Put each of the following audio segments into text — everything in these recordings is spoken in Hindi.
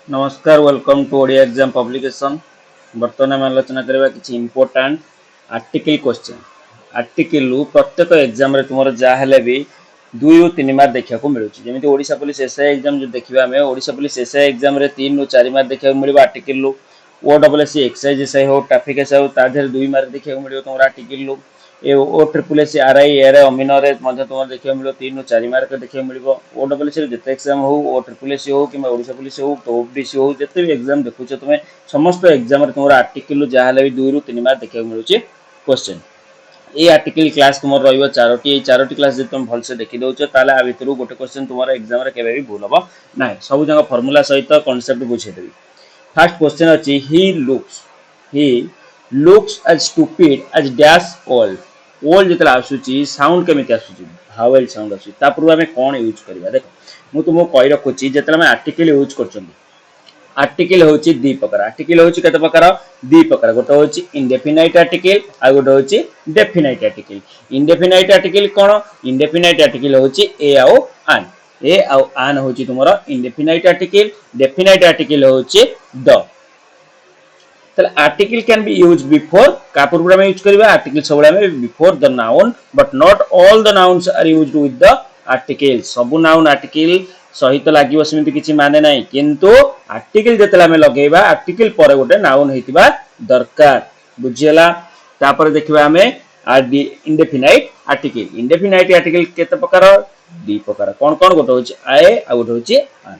नमस्कार welcome to Odia exam publication. बर्तमान आम आलोचना करबा किछि इंपोर्टेंट आर्टिकल क्वेश्चन। आर्टिकल प्रत्येक एग्जाम रे तुमर जा हेले भी 2 ରୁ 3 मार्क देखा को मिलुछि। जेमिति ओडिशा पुलिस एसआई एग्जाम जो देखिबा हमें ओडिशा पुलिस एसआई एग्जाम रे 3 ରୁ 4 मार्क देखा को मिलबा आर्टिकल ओडब्ल्यूएससी एक्साइज एसआई हो ट्रैफिक एसआई हो ता धेर 2 मार्क देखा को मिलियो तुमर article A O triple S RI एरे अमिनो रे मध्ये तुमर देखियो मिलो 3 ରୁ 4 मार्क देखियो मिलिबो। ओडब्ल्यूएससी रे जते एग्जाम हो ओ ट्रिपल एस हो कि ओडिशा पुलिस हो तो ओबीसी हो जते भी एग्जाम देखुछ तुमे समस्त एग्जाम रे तुमर आर्टिकल जाहले भी 2 ରୁ 3 मार्क देखियो मिलुछि क्वेश्चन। ए आर्टिकल क्लास तुमर रहइबो चारोटी ए चारोटी क्लास जे तुम भलसे देखि दउछ ताले आ भितरु गोटे क्वेश्चन तुमर एग्जाम रे केबे भी भूल हबो नाही। सब जंग फार्मूला सहित कांसेप्ट बुझे देबी। फर्स्ट क्वेश्चन अछि he looks as stupid as dash all जेतला आसुची साउंड केमिति आसुची भावेल साउंड आसुची ता पूर्व हमें कोन यूज करबा देखो मु तुमको कहि रखुची जेतला हम आर्टिकल यूज करछन। आर्टिकल होची दी प्रकार आर्टिकल होची कते प्रकार दी प्रकार गोटे होची इंडेफिनाइट आर्टिकल आ गोटे होची डेफिनाइट आर्टिकल। इंडेफिनाइट आर्टिकल कोन इंडेफिनाइट आर्टिकल होची ए आउ आन होची तुमरो इंडेफिनाइट आर्टिकल। डेफिनाइट आर्टिकल होची द। ताले article can be use before का पूर्व में यूज करबा आर्टिकल सबले में before the noun but not all the nouns are used with the article. सब नाउन आर्टिकल सहित लागिवो सेमिति किछि माने नाही किंतु आर्टिकल जेतला में लगेबा आर्टिकल पर गोटे नाउन हेतिबा दरकार बुझियला। तापर देखिबा हमें इंडेफिनाइट आर्टिकल। इंडेफिनाइट आर्टिकल केते प्रकार दी प्रकार कोन कोन गोटे होछि आए आ गोटे होछि आन।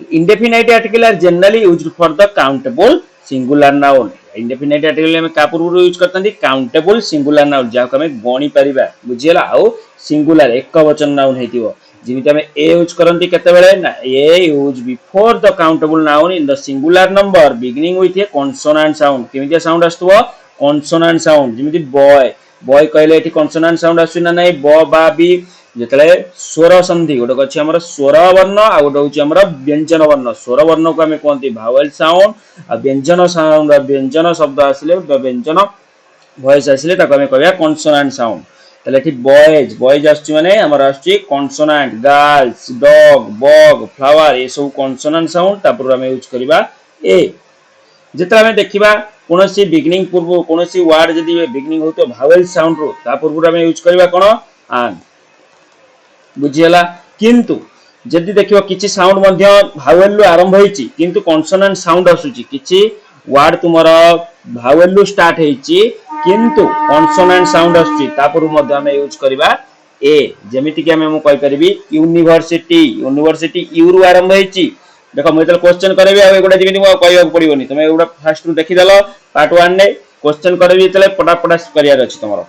Indefinite article are generally used for the countable singular noun. Indefinite article में का पूर्व यूज करतंदी countable singular noun जाको हमें गणी परिबा बुझियला आउ singular एक वचन नाउन हेतिबो जिमिति हमें ए यूज करंती केते बेले ना a use before the countable noun in the singular number beginning with a consonant sound. केमिति साउंड आस्तबो कॉन्सोनेंट साउंड जिमिति बॉय कहले एठी कॉन्सोनेंट साउंड आसु ना नाही ब बा बी जेतले स्वर संधि गोटे अछि हमर स्वर वर्ण आ गोटे होछि हमर व्यंजन वर्ण। स्वर वर्ण को हमें कोनती भावेल साउंड आ व्यंजन साउंड व्यंजन शब्द आसिले व्यंजन वॉइस आसिले ताको हमें कहबा कॉन्सोनेंट साउंड। तले एठी बॉयज आछि माने हमर आछि consonant girls dog bog flower ए सब कॉन्सोनेंट साउंड तापर हमें यूज करबा ए। जेतला हमें देखिबा कोनोसी बिगिनिंग पूर्व कोनोसी वर्ड जदी बिगिनिंग होतो भावेल साउंड रो ता पूर्व हमें यूज करबा कोन आन बुझियला। किंतु जदी देखिबो किछि साउंड मध्ये भावेल लो आरंभ होईची किंतु कॉन्सोनेंट साउंड आसुची किछि वर्ड तुमरो भावेल लो स्टार्ट हेची किंतु कॉन्सोनेंट साउंड आसुची ता पूर्व मध्ये हमें यूज करबा ए। जेमिति कि हमें कहि परिबी यूनिवर्सिटी यू रु आरंभ हेची देखो मैं क्वेश्चन करबी आ एगुडा जेमिति मो कहबा पड़िबोनी तुमे एगुडा फास्ट रु देखि देलो पार्ट 1 ने क्वेश्चन करबी तले पटापटा करियार अछि तमरो।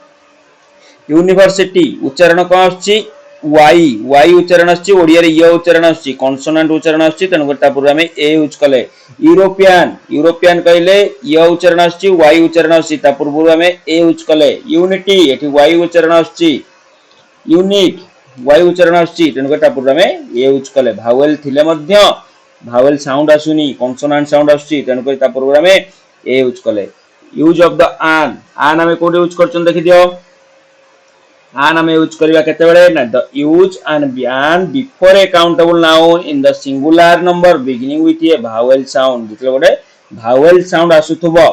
यूनिवर्सिटी उच्चारण कोन आछि वाई उच्चारण आछि ओडिया रे य उच्चारण आछि कॉन्सोनेंट उच्चारण आछि तन गोटा पूर्व हमें ए यूज कले। यूरोपियन कहले य उच्चारण आछि वाई उच्चारण आछि ता पूर्व हमें ए यूज कले। यूनिटी एठी वाई उच्चारण आछि यूनिक वाई उच्चारण आछि तन गोटा पूर्व हमें ए यूज कले। भावेल थिले मध्य भावेल साउंड आसुनी कॉन्सोनेंट साउंड आछि तन गोटा पूर्व हमें ए यूज कले। यूज ऑफ द आन हमें कोड यूज करछन देखि दियो आन हमें यूज करबा केते बेले ना the use and before a countable noun in the singular number beginning with a vowel sound जितले गोटे vowel sound आसुथबो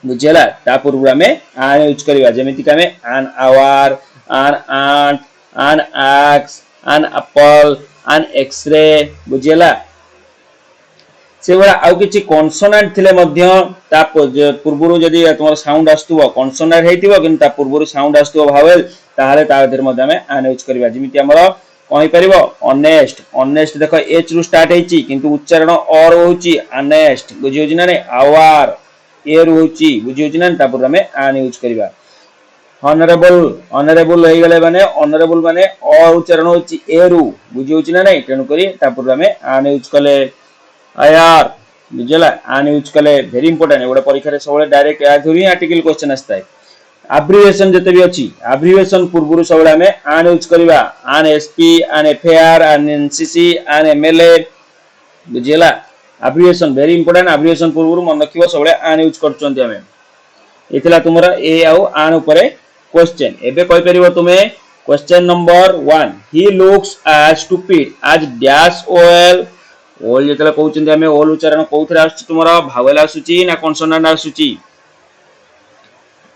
बुझियला ता पूर्व हमें आन यूज करबा जेमिति कि हमें an hour an aunt an axe an apple an x-ray बुझियला। से बडा आउ किछि कॉन्सोनेंट थिले मध्य ता पूर्वरु जदी तुमर साउंड आस्तुबो कॉन्सोनेंट हेतिबो किंतु ता पूर्वरु साउंड आस्तुबो भावेल ताहाले ता देर मध्य हमें आन यूज करबा जेमिति हमर कहि परिबो ऑनेस्ट देखो एच रु स्टार्ट हेची किंतु उच्चारण और होची ऑनेस्ट बुझि होची ना नै आवर ए रु होची बुझि होची ना ता पूर्व हमें आन यूज करबा। ऑनरेबल हे गेले माने अ उच्चारण होची ए रु बुझि होची ना नै तेनु करी ता पूर्व हमें आन यूज कले। आर बुझला आन यूज कले वेरी इंपोर्टेंट एगोडा परीक्षा रे सबले डायरेक्ट या थोरी आर्टिकल क्वेश्चन आस्ताय। एब्रिविएशन जते भी अछि एब्रिविएशन पूर्वरु सबले हमें आन यूज करबा आन एसपी आन एफआर आन एनसीसी आन एमएलए बुझियला। एब्रिविएशन वेरी इंपोर्टेंट एब्रिविएशन पूर्वरु मन रखिबो सबले आन यूज करचोंती हमें एथिला तुमरा ए आउ आन ऊपर क्वेश्चन एबे कहि परिबो तुमे question number 1 he looks as stupid as dash ओएल ओल जेतले कहउचंदी हमें ओल उच्चारण कोउथरे आसुची तुमरा भावेल आसुची ना कॉन्सोनेंट आसुची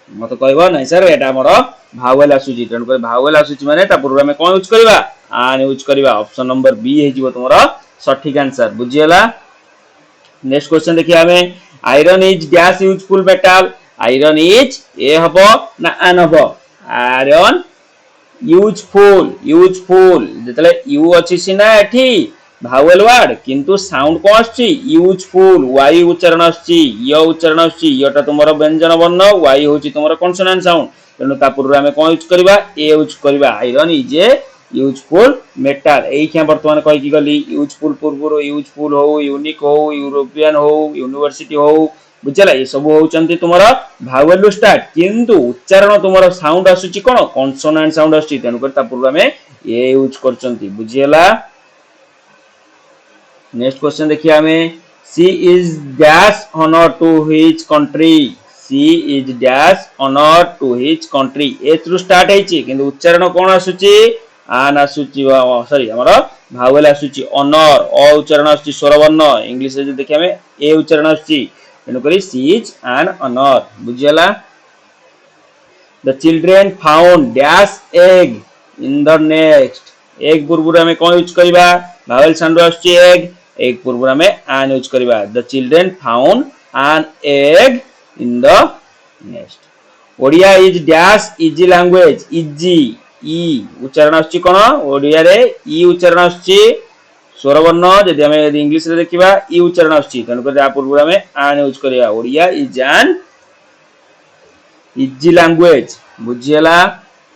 मत कहबो नै सर एटा हमर भावेल आसुची तन कर भावेल आसुची माने ता पूर्व में कोन यूज करबा आन यूज करबा ऑप्शन नंबर बी हे जीवो तुमरा सठिक आंसर बुझियला। नेक्स्ट क्वेश्चन देखिए हमें iron is dash useful metal iron is ए हबो ना आन हबो आयरन यूजफुल जेतले यू अछि सिना एठी भावेल वर्ड किंतु साउंड को आछि यूजफुल वाई उच्चारण आछि य उच्चारण आछि यटा तुमरो व्यंजन वर्ण वाई होछि तुमरो कॉन्सोनेंट साउंड तेनु ता पूर्व हमें कोन यूज करबा ए यूज करबा iron is a useful metal एई क्या वर्तमान कहि की गली यूजफुल पूर्व यूजफुल हो यूनिक हो यूरोपियन हो यूनिवर्सिटी हो बुझला ये सब होचंती तुमरो भावेल स्टार्ट किंतु उच्चारण तुमरो साउंड आसुची कोन कॉन्सोनेंट साउंड आछि तेनु कर ता पूर्व हमें ए यूज करचंती बुझियला। नेक्स्ट क्वेश्चन देखिए हमें she is dash honour to his country she is dash honour to his country ए थ्रू स्टार्ट हेची किंतु उच्चारण कोन आसुची आन आसुची सॉरी हमर भावेल आसुची ऑनर अ उच्चारण आसुची स्वर वर्ण इंग्लिश रे देखि हमें ए उच्चारण आसुची तेनु करी सी इज एन ऑनर बुझियला। The children found dash egg in the next egg पूर्व में कोन यूज करबा भावेल साउंड आसुची एग पूर्व में एन यूज करबा the children found an egg in the next Odia is dash easy language easy ई उच्चारण आसुची कोन ओडिया रे ई उच्चारण आसुची स्वर वर्ण जदि हम इंग्लिश रे देखिबा ई उच्चारण आसुची तन कर आ पूर्व में एन यूज करबा Odia is an easy language बुझियला।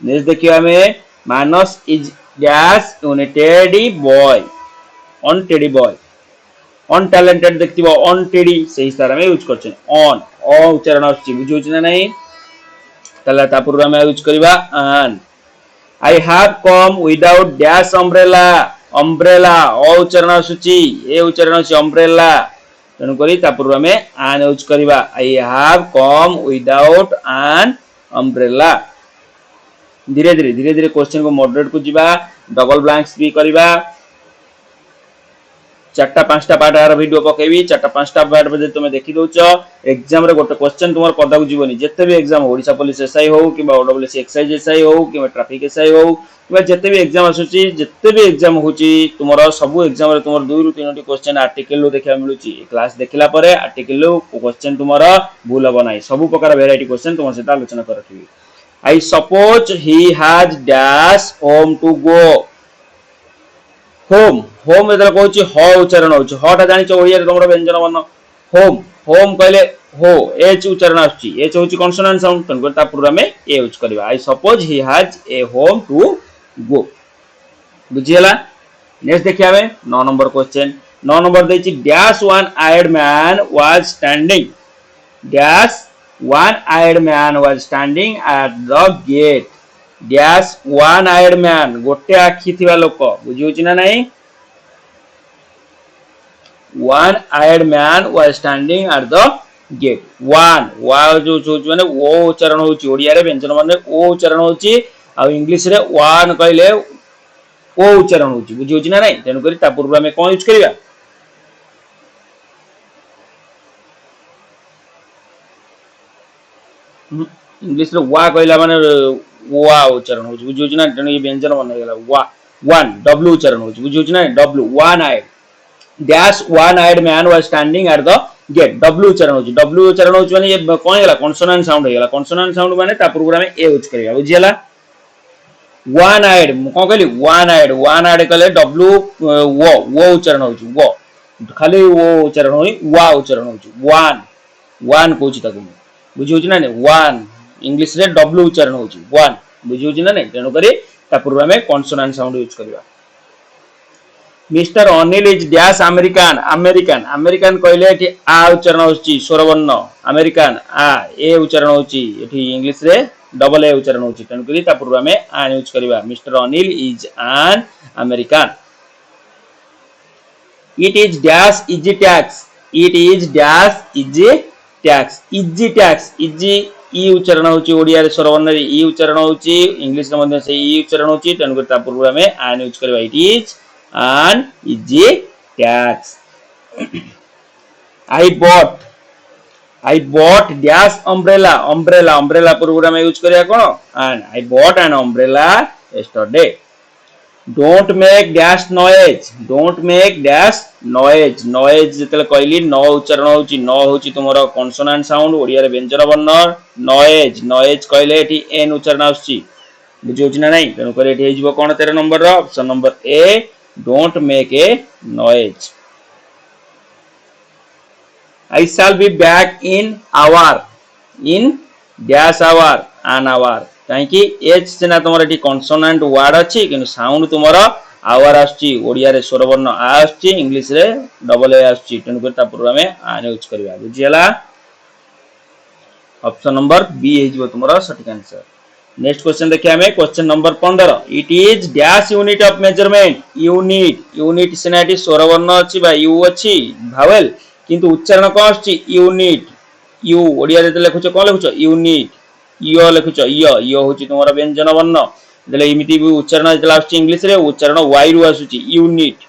नेक्स्ट देखियो हमें Manas is dash united boy on teddy boy on talented देखिबो ऑन टेडी सही स्थान में यूज करछन ऑन अ उच्चारण आछि बुझियोछ ना नहीं तला ता पूर्व में यूज करबा an I have come without dash umbrella umbrella अ उच्चारण आछि ए उच्चारण आछि अम्ब्रेला तनु करी ता पूर्व में एन यूज करबा आई have come without an umbrella. धीरे धीरे क्वेश्चन को मॉडरेट को जीवा डबल ब्लैंक्स भी करबा चारटा पांचटा पार्ट आर वीडियो पकेबी चारटा पांचटा पार्ट बजे तुम देखि दोछ एग्जाम रे गोटे क्वेश्चन तुमर पदा को जीवनी जत्ते भी एग्जाम ओडिसा पुलिस एसआई हो किबा ओडब्ल्यूसी एक्साइज एसआई हो किबा ट्रैफिक एसआई हो किबा जत्ते भी एग्जाम आसुची जत्ते भी एग्जाम होची तुमर सब एग्जाम रे तुमर 2 रु 3 टी क्वेश्चन आर्टिकल लो देखा मिलुची क्लास देखिला परे आर्टिकल लो क्वेश्चन तुमर भूल हो नाही सब प्रकार वैरायटी क्वेश्चन तुम से आलोचना करथि। I suppose he has dash home to go home home एदर कहूची ह उच्चारण होची ह टा जानि छ ओडिया रे तमरो व्यंजन वर्ण होम होम कहले हो एच उच्चारण आछी एच होची कॉन्सोनेंट साउंड तन करता पूरा में ए यूज करबा I suppose he has a home to go बुझियला। नेक्स्ट देखिया हमें 9 नंबर क्वेश्चन 9 नंबर देछि dash one eyed man was standing dash one eyed man was standing at the gate dash one eyed man गोटे आखि थिबा लोक बुझियोची ना नहीं one eyed man was standing at the gate one वा जो माने ओ उच्चारण होची ओडिया रे व्यंजन माने ओ उच्चारण होची आ इंग्लिश रे वन कहले ओ उच्चारण होची बुझियोची ना नहीं तेनु करी ता पूर्व में कोन यूज करिया इंग्लिश रे वा कहला माने वा उच्चारण होची बुझियोची ना तेनु ये व्यंजन बन गेला वा वन डब्ल्यू उच्चारण होची बुझियोची ना W one eyed dash one eyed man was standing at the gate W उच्चारण होची माने ये कोन गेला कॉन्सोनेंट साउंड हेला कॉन्सोनेंट साउंड माने ता पूर्व में ए यूज करिया बुझियला। वन आइड कोन कहली वन आइड कहले डब्ल्यू वो उच्चारण होची वो खाली वो उच्चारण होई वा उच्चारण होची वन वन कोची ताकू बुझियोची ना वन इंग्लिश रे डब्ल्यू उच्चारण होची वन बुझियोची ना तेनु करी ता पूर्व में कॉन्सोनेंट साउंड यूज करिया। Mister Anil is dash American American American कहले एठी आ उच्चारण होची स्वर वर्ण अमेरिकन आ ए उच्चारण होची एठी इंग्लिश रे डबल ए उच्चारण होची तन करी ता पूर्व में आन यूज करबा mister Anil is an American. It is dash easy tax it is dash easy tax easy ई उच्चारण होची ओडिया रे स्वर वर्ण रे ई उच्चारण होची इंग्लिश रे मध्ये से ई उच्चारण होची तन करी ता पूर्व में आन यूज करबा it is an easy Tax. I bought. I bought dash umbrella. Umbrella. Umbrella पूर्व में यूज करिया कौन? And I bought an umbrella yesterday. Don't make dash noise. Don't make dash noise. Noise ଯେତେବେଳେ କହିଲି ନ ଉଚ୍ଚାରଣ ହଉଛି ନ ହଉଛି ତୁମର କନସୋନାଣ୍ଟ ସାଉଣ୍ଡ ଓଡ଼ିଆରେ ବ୍ୟଞ୍ଜନ ବର୍ଣ୍ଣ noise noise କହିଲେ ଏଠି n ଉଚ୍ଚାରଣ ଆସୁଛି ବୁଝି ହଉଛି ନା ନାହିଁ ତେଣୁ କରି ଏଠି ହେଇଯିବ କଣ 13 ନମ୍ବରର option number A don't make a noise. I shall be back in hour. In dash hour an hour. କାହିଁକି ଏଚ୍ ସିନା ତୁମର ଏଠି କନସୋନାଣ୍ଟ ୱାର୍ଡ ଅଛି କିନ୍ତୁ ସାଉଣ୍ଡ ତୁମର ଆୱାର ଆସୁଛି ଓଡ଼ିଆରେ ସ୍ୱରବର୍ଣ୍ଣ ଆ ଆସୁଛି ଇଂଲିଶରେ ଡବଲ ଏ ଆସୁଛି ତେଣୁକରି ତା ପୂର୍ବରୁ ଆମେ ଆନ୍ ୟୁଜ୍ କରିବା ବୁଝିହେଲା ଅପସନ ନମ୍ବର ବି ହେଇଯିବ ତୁମର ସଠିକ ଆନ୍ସର ନେକ୍ସଟ କ୍ୱେଶ୍ଚନ ଦେଖିବା ଆମେ question number 15 it is dash unit of measurement unit ସିନା ଏଠି ସ୍ୱରବର୍ଣ୍ଣ ଅଛି ବା ୟୁ ଅଛି ଭାୱେଲ କିନ୍ତୁ ଉଚ୍ଚାରଣ କଣ ଆସୁଛି ୟୁନିଟ ୟୁ ଓଡ଼ିଆରେ ଯେତେବେଳେ ଲେଖୁଛ କଣ ଲେଖୁଛ ୟୁନିଟ ଇୟ ଲେଖୁଛ ଇୟ ହଉଛି ତୁମର ବ୍ୟଞ୍ଜନ ବର୍ଣ୍ଣ ଯେତେବେଳେ ଏମିତି ବି ଉଚ୍ଚାରଣ ଯେତେବେଳେ ଆସୁଛି ଇଂଲିଶରେ ଉଚ୍ଚାରଣ ୱାଇ ରୁ ଆସୁଛି ୟୁନିଟ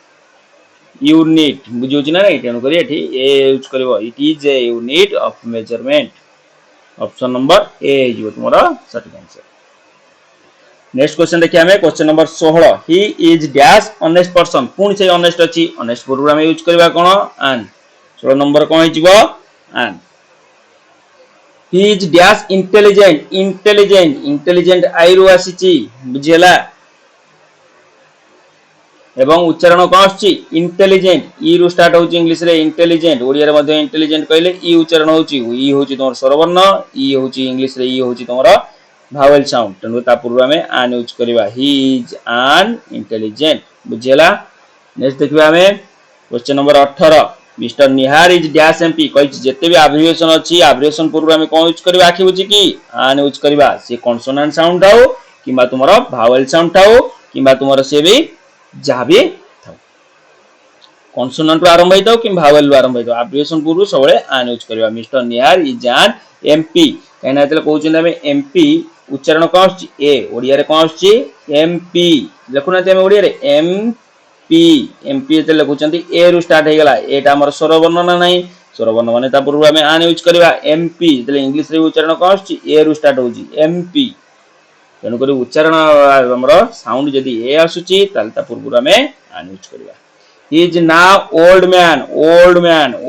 ବୁଝି ହଉଛି ନା ନାଇଁ ତେଣୁକରି ଏଠି ଏ ୟୁଜ୍ କରିବ it is a unit of measurement option number A ହେଇଯିବ ତୁମର ସଠିକ ଆନ୍ସର नेक्स्ट क्वेश्चन देखिए हमें question number 16 he is dash honest person पुणी से ऑनेस्ट अछि ऑनेस्ट पूर्व हम यूज करबा कोन आन 16 नंबर कोन हिजबो आन ही इज डैश इंटेलिजेंट आई रु आसीची बुझियला एवं उच्चारण कोन आछी इंटेलिजेंट ई रु स्टार्ट होची इंग्लिश रे इंटेलिजेंट ओडिया रे मध्ये इंटेलिजेंट कहले ई उच्चारण होची ई होची तोर स्वरवर्ण ई होची इंग्लिश रे ई होची तोर vowel sound तेणु ता पूर्व में आन यूज करबा ही इज आन इंटेलिजेंट बुझियला नेक्स्ट देखिबा हमें question number 18 mister Nihar is dash MP कहि जेते भी एब्रिविएशन अछि एब्रिविएशन पूर्व में कोन यूज करबा आखि बुझी की आन यूज करबा से कॉन्सोनेंट साउंड हो किबा तुमरो vowel साउंड हो किबा तुमरो से भी जहा भी कॉन्सोनेंट रो आरंभ होइतो कि vowel रो आरंभ होइतो एब्रिविएशन पूर्व सबले आन यूज करबा मिस्टर निहार इज आन एमपी कहना एतले कहउछन हमें एमपी उच्चारण कौन आछी ए ओडिया रे कौन आछी एमपी लिखुना ते हम ओडिया रे एमपी ते लिखुचंती ए रु स्टार्ट हे गला एटा हमर स्वर वर्ण ना नहीं स्वर वर्ण माने ता पूर्व हमें आन यूज करबा एमपी ते इंग्लिश रे उच्चारण कौन आछी ए रु स्टार्ट होजी एमपी तेनु करी उच्चारण हमर साउंड जदी ए आसुची ताल ता पूर्व हमें आन यूज करबा he is now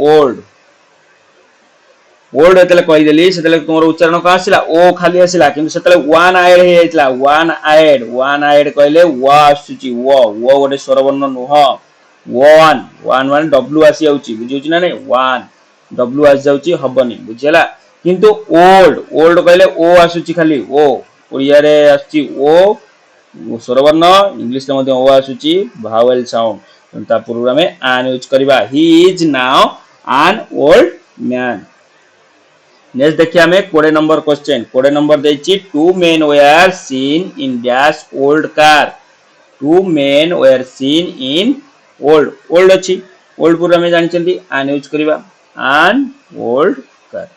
old old एतले कहि देली सेतले तुमर उच्चारण का आसिला ओ खाली आसिला किंतु सेतले वन आइड हे आइतला वन आइड कहले व आसुची व गोटे स्वरवर्ण नुह वन डब्ल्यू आसी जाउची बुझिउची ना नै वन डब्ल्यू आसी जाउची हबनी बुझियला किंतु ओल्ड कहले ओ आसुची खाली ओ ओडिया रे आसुची ओ स्वरवर्ण इंग्लिश रे मध्ये ओ आसुची vowel साउंड ता पूर्व में आन यूज करबा he is now an old man next देखिए हमें 20 नंबर क्वेश्चन 20 नंबर देछि two men were seen in dash old car two men were seen in old अछि ओल्ड पूरा में जानि चंदी आन यूज करबा आन ओल्ड कार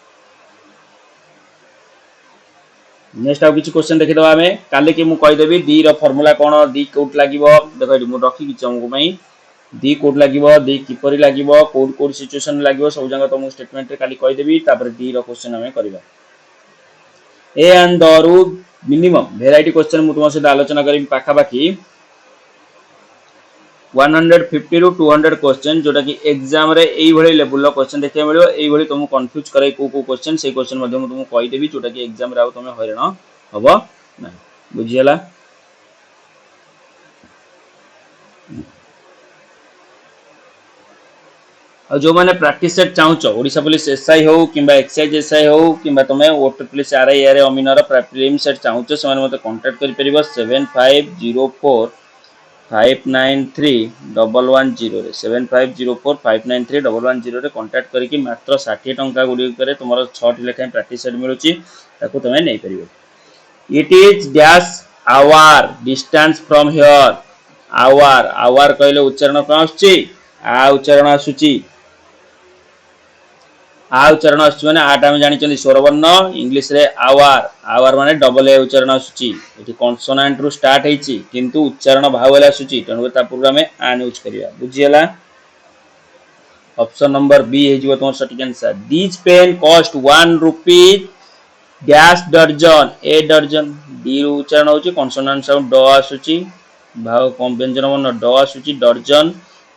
नेक्स्ट आ किछि क्वेश्चन देखि दबा हमें काले कि मु कहि देबी डी रो फार्मूला कोन डी कोड लागिवो देखो मु रखि कि चमको पई दी कोड लागिवो दी किपरि लागिवो कोड सिचुएशन लागिवो सब जगह तुम स्टेटमेंट रे खाली कहि देबी तापर डी रो क्वेश्चन हमें करबा ए एंड द रु मिनिमम वैरायटी क्वेश्चन मु तुम से आलोचना करी पाखा बाकी 150 रु 200 क्वेश्चन जोटा कि एग्जाम रे एई भली लेवल रो क्वेश्चन देखै मिलियो एई भली तुम कंफ्यूज करे को क्वेश्चन से क्वेश्चन मध्ये मु तुम कहि देबी जोटा कि एग्जाम रे आ तुम हैरान हबो ना बुझियला और जो मैंने प्रैक्टिस सेट चाहूच ओडिशा पुलिस एसआई हो किंबा एक्साइज एसआई हो किंबा तुमे ओटी पुलिस आरआई आर अमीनर प्रीलिम सेट चाहूच से माने मते कांटेक्ट करि परिबो 7504593110 रे 7504593110 रे कांटेक्ट करिकि मात्र 60 टंका गुडी करे तुमरो 6 टी लेखा प्रैक्टिस सेट मिलुची ताको तुमे नै परिबो it is dash hour distance from here hour कहले उच्चारण कोन आछी आ उच्चारण आसुची आ उच्चारण आसुची माने आटा हम जानि चंदी स्वरवर्ण इंग्लिश रे आवर माने डबल ए उच्चारण आसुची एठी कॉन्सोनेंट रु स्टार्ट हेची किंतु उच्चारण भावेल आसुची तणु ता पूर्व में आन यूज करिया बुझियला ऑप्शन नंबर बी हे तुम सठिक answer this pen cost 1 rupees dash dozen a dozen D उच्चारण होची कॉन्सोनेंट साउंड ड आसुची भाव कम व्यंजन वर्ण ड आसुची डर्जन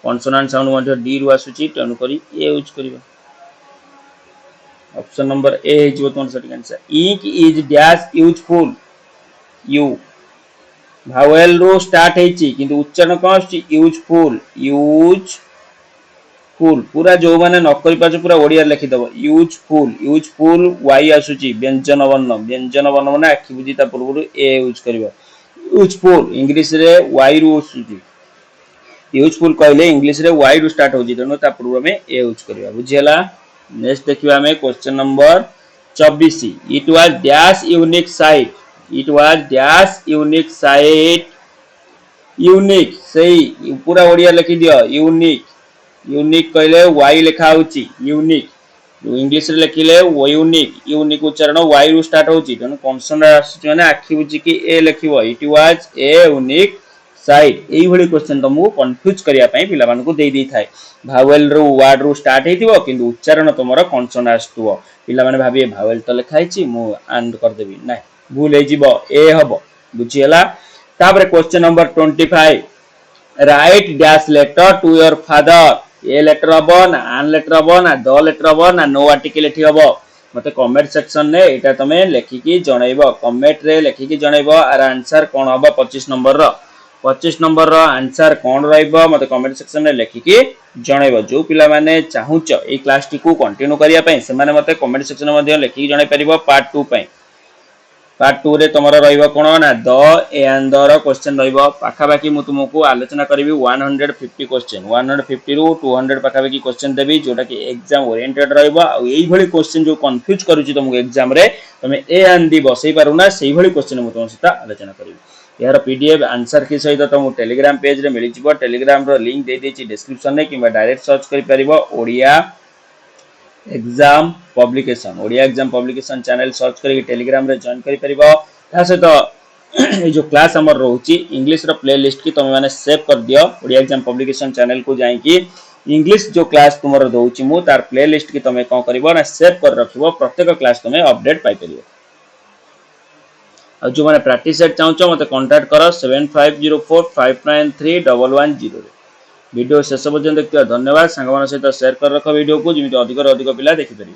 कॉन्सोनेंट साउंड मध्ये डी रु आसुची तेणु करी ए यूज करिबा ऑप्शन नंबर ए हे तुम सठिक आंसर इंक इज डैश यूजफुल यू भावेल रो स्टार्ट हेची किंतु उच्चारण कोन आसुची यूजफुल यूजफुल पूरा जो माने न करि पाछो पूरा ओडिया लिखि दबो यूजफुल वाई आसुची व्यंजन वर्ण माने आखि बुझी ता पूर्व ए यूज करिवो यूजफुल इंग्लिश रे वाई रु आसुची यूजफुल कहले इंग्लिश रे वाई रु स्टार्ट होची तेनु ता पूर्व में ए यूज करिवो बुझियला नेक्स्ट देखिबा हमें question number 24 it was dash unique site it was dash unique site unique सही पूरा ओडिया लिखि दियो यूनिक कहले वाई लिखा होची यूनिक इंग्लिश रे लिखिले यूनिक उच्चारण वाई रु स्टार्ट होची तेनु कॉन्सोनेंट आसी माने आखि बुझी कि ए लिखिबो it was a unique site एई भली क्वेश्चन तुमको कंफ्यूज करिया पई पिला मान को दे दी थाए भावेल रो वर्ड रो स्टार्ट हेतिबो किंतु उच्चारण तुमरो कॉन्सोनेंट आस्तुबो पिला माने भाबी भावेल तो लिखा हेची मु एंड कर देबी नै भूल हे जिवो ए हबो बुझियला तापर question number 25 write dash letter to your father a letter हबो ना आन लेटर हबो ना द लेटर हबो ना नो आर्टिकल एठी हबो मते कमेंट सेक्शन ने एटा तमे लेखिकी जणाइबो कमेंट रे लेखिकी जणाइबो आर आंसर कोन हबो 25 नंबर रो आंसर कोन रहइबो मते कमेंट सेक्शन रे लेखिकी जणाइबो जो पिला माने चाहुच ए क्लास टी को कंटिन्यू करिया पई से माने मते कमेंट सेक्शन मध्ये लेखिकी जणाइ परिबो पार्ट 2 पई पार्ट 2 रे तमरो रहइबो कोन ना द एंड द रो क्वेश्चन रहइबो पाखा बाकी मु तुमको आलोचना करबी 150 क्वेश्चन 150 रु 200 पाखा बाकी क्वेश्चन देबी जोटा कि एग्जाम ओरिएंटेड रहइबो आ एई भली क्वेश्चन जो कंफ्यूज करूची तुमको एग्जाम रे तमे ए एंड दी बसई पारुना सेई भली क्वेश्चन मु तुम सहित आलोचना करबी यार पीडीएफ आंसर के सहित तुम टेलीग्राम पेज रे मिली जिवो टेलीग्राम रो लिंक दे देची डिस्क्रिप्शन रे किबा डायरेक्ट सर्च करि परिबो Odia exam publication channel search करी टेलीग्राम रे जॉइन करि परिबो ता सहित ए जो क्लास हमर रहउची इंग्लिश रो प्लेलिस्ट की तुम माने सेव कर दियो ओडिया एग्जाम पब्लिकेशन चैनल को जाई कि इंग्लिश जो क्लास तुमरो दउची मु तार प्लेलिस्ट की तुम कोन करिवो ना सेव कर रखिबो प्रत्येक क्लास तुम अपडेट पाई परिबो जो मैंने प्रैक्टिस सेट चाहूँ मत कांटेक्ट कर 7504593110 वीडियो शेष पर्यंत देखिए धन्यवाद सांग सहित शेयर कर रख वीडियो को जमी अधिक पिला देखिपारे।